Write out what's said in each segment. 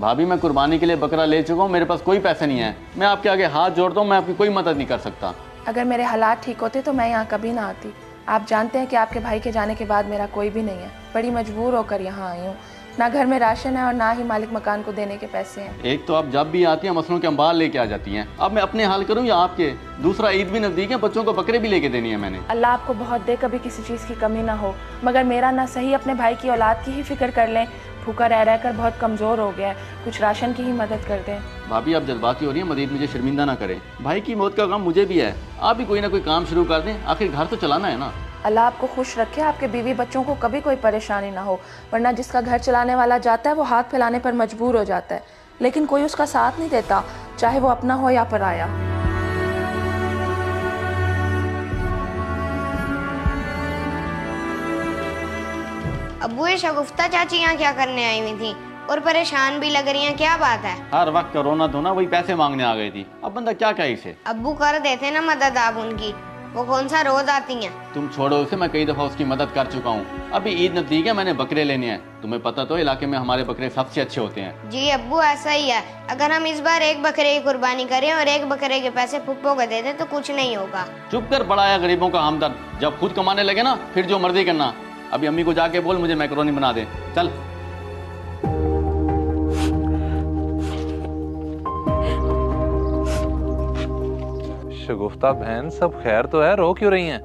भाभी मैं कुर्बानी के लिए बकरा ले चुका हूँ, मेरे पास कोई पैसे नहीं है। मैं आपके आगे हाथ जोड़ता हूँ, मैं आपकी कोई मदद नहीं कर सकता। अगर मेरे हालात ठीक होते तो मैं यहाँ कभी ना आती। आप जानते हैं कि आपके भाई के जाने के बाद मेरा कोई भी नहीं है। बड़ी मजबूर होकर यहाँ आई हूँ। ना घर में राशन है और ना ही मालिक मकान को देने के पैसे हैं। एक तो आप जब भी आती हैं मसलों के अंबार लेके आ जाती हैं। अब मैं अपने हाल करूँ या आपके? दूसरा ईद भी नज़दीक है, बच्चों को बकरे भी लेके देनी है मैंने। अल्लाह आपको बहुत दे, कभी किसी चीज़ की कमी ना हो, मगर मेरा ना सही अपने भाई की औलाद की ही फिक्र कर लें। भूखा रह रह कर बहुत कमज़ोर हो गया है, कुछ राशन की ही मदद कर दें। भाभी आप जज्बाती हो रही हैं, मजीद मुझे शर्मिंदा ना करें। भाई की मौत का गम मुझे भी है। आप भी कोई ना कोई काम शुरू कर दें, आखिर घर तो चलाना है ना। अल्लाह आपको खुश रखे, आपके बीवी बच्चों को कभी कोई परेशानी ना हो, वरना जिसका घर चलाने वाला जाता है वो हाथ फैलाने पर मजबूर हो जाता है, लेकिन कोई उसका साथ नहीं देता, चाहे वो अपना हो या पराया। अब्बू ये शगुफ्ता चाची यहाँ क्या करने आई हुई थी और परेशान भी लग रही हैं, क्या बात है? हर वक्त कोरोना धोना वही पैसे मांगने आ गई थी, अब बंदा क्या कहे इसे। अब्बू कर देते ना मदद आप उनकी, वो कौन सा रोज आती हैं। तुम छोड़ो उसे, मैं कई दफा उसकी मदद कर चुका हूँ। अभी ईद नजदीक है, मैंने बकरे लेने हैं। तुम्हें पता तो इलाके में हमारे बकरे सबसे अच्छे होते हैं। जी अब्बू ऐसा ही है, अगर हम इस बार एक बकरे की कुर्बानी करें और एक बकरे के पैसे फुप्पो को दे दें तो कुछ नहीं होगा। चुप कर, बड़ा है गरीबों का हमदर्द। जब खुद कमाने लगे ना फिर जो मर्जी करना। अभी अम्मी को जाके बोल मुझे मैकरोनी बना दे, चल। शगुफ्ता बहन, सब खैर तो है? रो क्यों रही हैं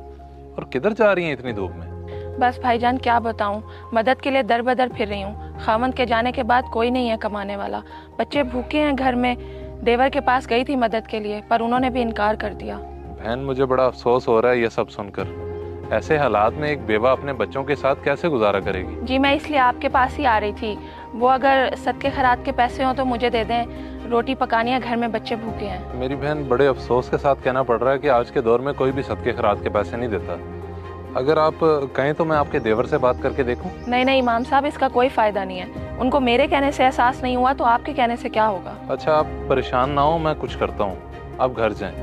और किधर जा रही हैं इतनी धूप में? बस भाईजान क्या बताऊं, मदद के लिए दर बदर फिर रही हूँ। खावंद के जाने के बाद कोई नहीं है कमाने वाला, बच्चे भूखे हैं घर में। देवर के पास गई थी मदद के लिए, पर उन्होंने भी इनकार कर दिया। बहन मुझे बड़ा अफसोस हो रहा है ये सब सुनकर। ऐसे हालात में एक बेवा अपने बच्चों के साथ कैसे गुजारा करेगी? जी मैं इसलिए आपके पास ही आ रही थी। वो अगर सदके खैरात के पैसे हों तो मुझे दे दें, रोटी पकानी है, घर में बच्चे भूखे हैं। मेरी बहन, बड़े अफसोस के साथ कहना पड़ रहा है कि आज के दौर में कोई भी सदके खैरात के पैसे नहीं देता। अगर आप कहें तो मैं आपके देवर से बात करके देखूं? नहीं नहीं इमाम साहब, इसका कोई फायदा नहीं है। उनको मेरे कहने से एहसास नहीं हुआ तो आपके कहने से क्या होगा। अच्छा आप परेशान ना हो, मैं कुछ करता हूँ, आप घर जाएं।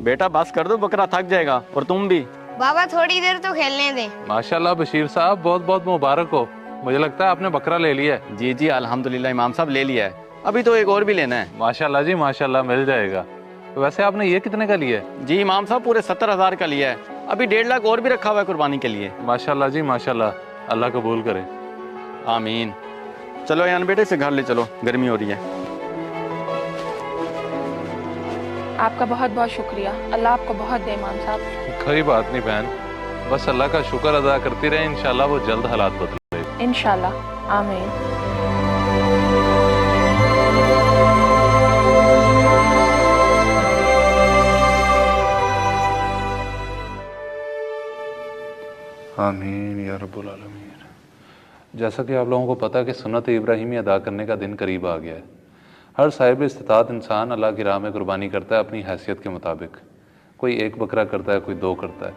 बेटा बस कर दो, बकरा थक जाएगा। और तुम भी बाबा थोड़ी देर तो खेलने दें। माशाल्लाह बशीर साहब, बहुत बहुत मुबारक हो। मुझे लगता है आपने बकरा ले लिया है। जी जी अल्हम्दुलिल्लाह इमाम साहब, ले लिया है। अभी तो एक और भी लेना है। माशाल्लाह जी माशाल्लाह, मिल जाएगा। तो वैसे आपने ये कितने का लिया है? जी इमाम साहब पूरे 70,000 का लिया है। अभी 1.5 लाख और भी रखा हुआ है कुर्बानी के लिए। माशाल्लाह जी माशाल्लाह, अल्लाह कबूल करे। आमीन। चलो यान बेटे से घर ले चलो, गर्मी हो रही है। आपका बहुत बहुत शुक्रिया, अल्लाह आपको बहुत दे इमाम साहब। कोई बात नहीं बहन, बस अल्लाह का शुक्र अदा करती रहे, इंशाल्लाह वो जल्द हालात बदलेंगे। इंशाल्लाह, आमीन। आमीन या रब्बुल आलमीन। जैसा कि आप लोगों को पता है कि सुन्नत इब्राहिमी अदा करने का दिन करीब आ गया है। हर साहिब इस्तिताअत इंसान अल्लाह की राह में कुर्बानी करता है अपनी हैसियत के मुताबिक। कोई एक बकरा करता है, कोई 2 करता है,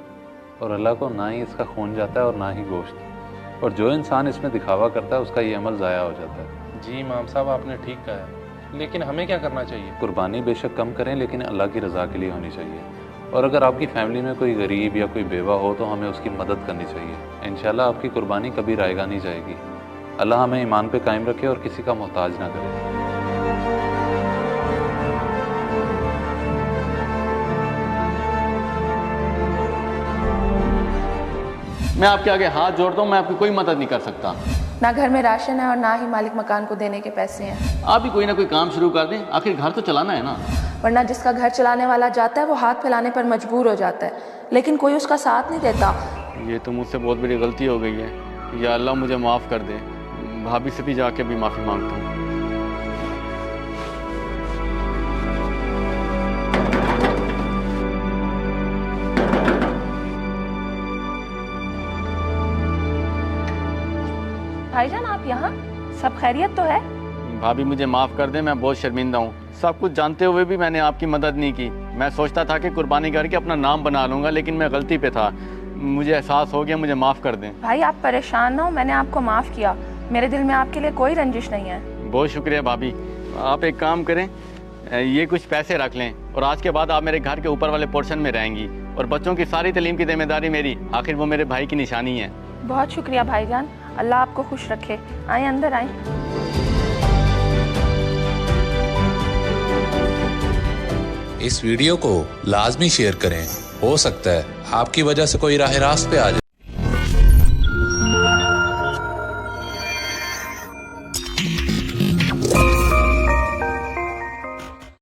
और अल्लाह को ना ही इसका खून जाता है और ना ही गोश्त। और जो इंसान इसमें दिखावा करता है उसका ये अमल ज़ाया हो जाता है। जी इमाम साहब आपने ठीक कहा है, लेकिन हमें क्या करना चाहिए? कुर्बानी बेशक कम करें, लेकिन अल्लाह की रज़ा के लिए होनी चाहिए। और अगर आपकी फैमिली में कोई गरीब या कोई बेवा हो तो हमें उसकी मदद करनी चाहिए। इंशाल्लाह आपकी कुर्बानी कभी रायगा नहीं जाएगी। अल्लाह हमें ईमान पे कायम रखे और किसी का मोहताज ना करे। मैं आपके आगे हाथ जोड़ता हूँ, मैं आपकी कोई मदद नहीं कर सकता। ना घर में राशन है और ना ही मालिक मकान को देने के पैसे हैं। आप भी कोई ना कोई काम शुरू कर दें, आखिर घर तो चलाना है ना। वरना जिसका घर चलाने वाला जाता है वो हाथ फैलाने पर मजबूर हो जाता है, लेकिन कोई उसका साथ नहीं देता। ये तो मुझसे बहुत बड़ी गलती हो गई है। या अल्लाह मुझे माफ़ कर दे। भाभी से भी जाके भी माफ़ी मांगता हूँ। भाईजान आप यहाँ, सब खैरियत तो है? भाभी मुझे माफ़ कर दे, मैं बहुत शर्मिंदा हूँ। सब कुछ जानते हुए भी मैंने आपकी मदद नहीं की। मैं सोचता था कि कुर्बानी करके अपना नाम बना लूँगा, लेकिन मैं गलती पे था। मुझे एहसास हो गया, मुझे माफ़ कर दें। भाई आप परेशान ना हो, मैंने आपको माफ़ किया। मेरे दिल में आपके लिए कोई रंजिश नहीं है। बहुत शुक्रिया भाभी। आप एक काम करें, ये कुछ पैसे रख लें और आज के बाद आप मेरे घर के ऊपर वाले पोर्शन में रहेंगी और बच्चों की सारी तालीम की जिम्मेदारी मेरी। आखिर वो मेरे भाई की निशानी है। बहुत शुक्रिया भाईजान, अल्लाह आपको खुश रखे। आए अंदर आए। इस वीडियो को लाजमी शेयर करें, हो सकता है आपकी वजह से कोई राह रास्त पे आ जाए।